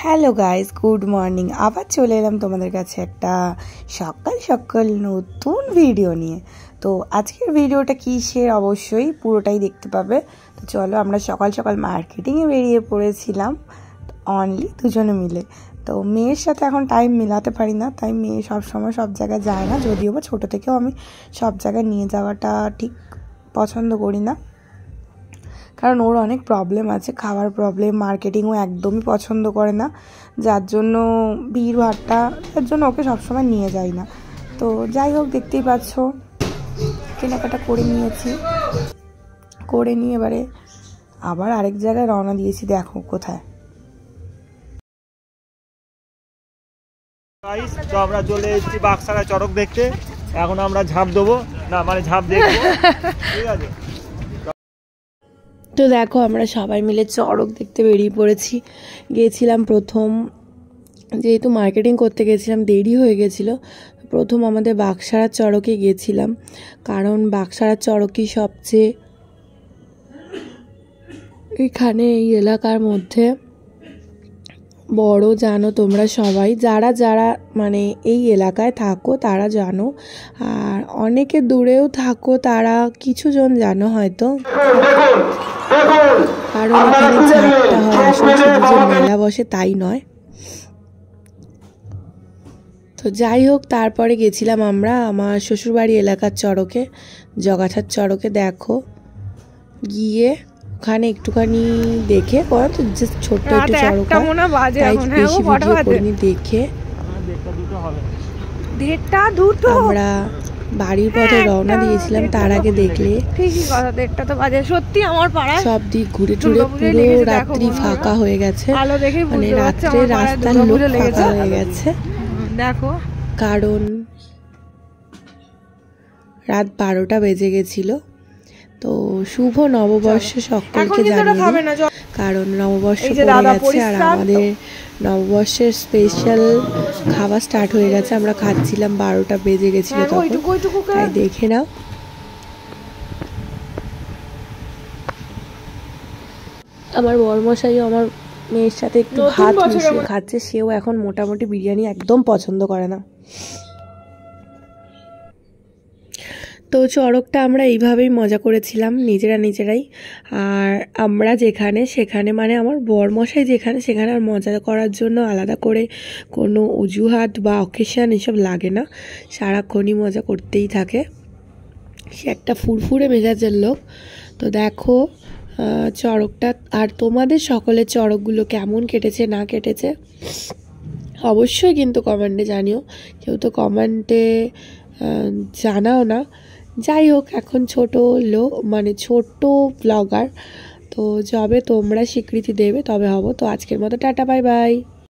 Hello guys, good morning. আবার চলে এলাম তোমাদের কাছে একটা সকাল সকাল নতুন ভিডিও নিয়ে। তো আজকের ভিডিওটা কিসের অবশ্যই পুরোটাই দেখতে পাবে। তো চলো, আমরা সকাল সকাল মার্কেটিংয়ে বেরিয়ে পড়েছিলাম অনলি দুজনে মিলে। তো মেয়ের সাথে এখন টাইম মেলাতে পারি না, তাই মেয়ে সব সময় সব জায়গায় যায় না, যদিও বা ছোটো থেকেও আমি সব জায়গায় নিয়ে যাওয়াটা ঠিক পছন্দ করি না, কারণ ওর অনেক প্রবলেম আছে, খাওয়ার প্রবলেম, মার্কেটিংও একদমই পছন্দ করে না, যার জন্য ভিড়ভাড়টা, তার জন্য ওকে সবসময় নিয়ে যাই না। তো যাই হোক, দেখতেই পাচ্ছ কেনাকাটা করে নিয়েছি, করে নিয়ে এবারে আবার আরেক জায়গায় রওনা দিয়েছি। দেখো কোথায়। তো আমরা চলে এসেছি বাক্সারা চড়ক দেখতে। এখন আমরা ঝাঁপ দেবো, না মানে ঝাঁপ দেখবো, ঠিক আছে। তো দেখো, আমরা সবাই মিলে চড়ক দেখতে বেরিয়ে পড়েছি। গিয়েছিলাম প্রথম, যেহেতু মার্কেটিং করতে গেছিলাম, দেরি হয়ে গেছিলো, প্রথম আমাদের বাক্সারার চড়কে গিয়েছিলাম, কারণ বাক্সারার চড়কই সবচেয়ে এখানে এই এলাকার মধ্যে বড়। জানো তোমরা সবাই, যারা যারা মানে এই এলাকায় থাকো তারা জানো, আর অনেকে দূরেও থাকো তারা কিছুজন জানো হয়তো, কারণ এখানে ঝাঁপটা হয়, আসলে শুধু যে মেলা বসে তাই নয়। তো যাই হোক, তারপরে গেছিলাম আমরা আমার শ্বশুরবাড়ি এলাকার চড়কে, জগাছার চড়কে। দেখো, গিয়ে ওখানে একটুখানি দেখে পরে তো জাস্ট ছোট্ট একটু চড়ক, তাই বেশি ভিডিও করিনি। দেখে আমরা বাড়ির পথে রওনা দিয়েছিলাম। তার আগে দেখলে সব দিক ঘুরে টুরে পুরো রাত্রি ফাঁকা হয়ে গেছে, মানে রাত্রে রাস্তার লোক ফাঁকা হয়ে গেছে, দেখো, কারণ রাত 12টা বেজে গেছিল। তো শুভ নববর্ষ সকলকে জানিয়ে, কারণ নববর্ষ পড়ে গেছে আর আমাদের নববর্ষের স্পেশাল খাবার স্টার্ট হয়ে গেছে। আমরা খাচ্ছিলাম, 12টা বেজে গেছিল তখন, তাই দেখে নাও। আমার বরমশাইও আমার মেয়ের সাথে একটু ভাত মিশিয়ে খাচ্ছে, সেও এখন মোটামুটি বিরিয়ানি একদম পছন্দ করে না। তো চড়কটা আমরা এইভাবেই মজা করেছিলাম নিজেরাই। আর আমরা যেখানে সেখানে, মানে আমার বরমশাই যেখানে সেখানে আর মজা করার জন্য আলাদা করে কোনো অজুহাত বা অকেশন এসব লাগে না, সারাক্ষণই মজা করতেই থাকে। সে একটা ফুরফুরে মেজাজের লোক। তো দেখো চড়কটা, আর তোমাদের সকলের চড়কগুলো কেমন কেটেছে না কেটেছে অবশ্যই কিন্তু কমেন্টে জানিও, কেউ তো কমেন্টে জানাও না। যাই হোক, এখন মানে ছোট ব্লগার, তো যবে তোমরা স্বীকৃতি দেবে তবে হব। তো আজকের মতো টাটা, বাই বাই।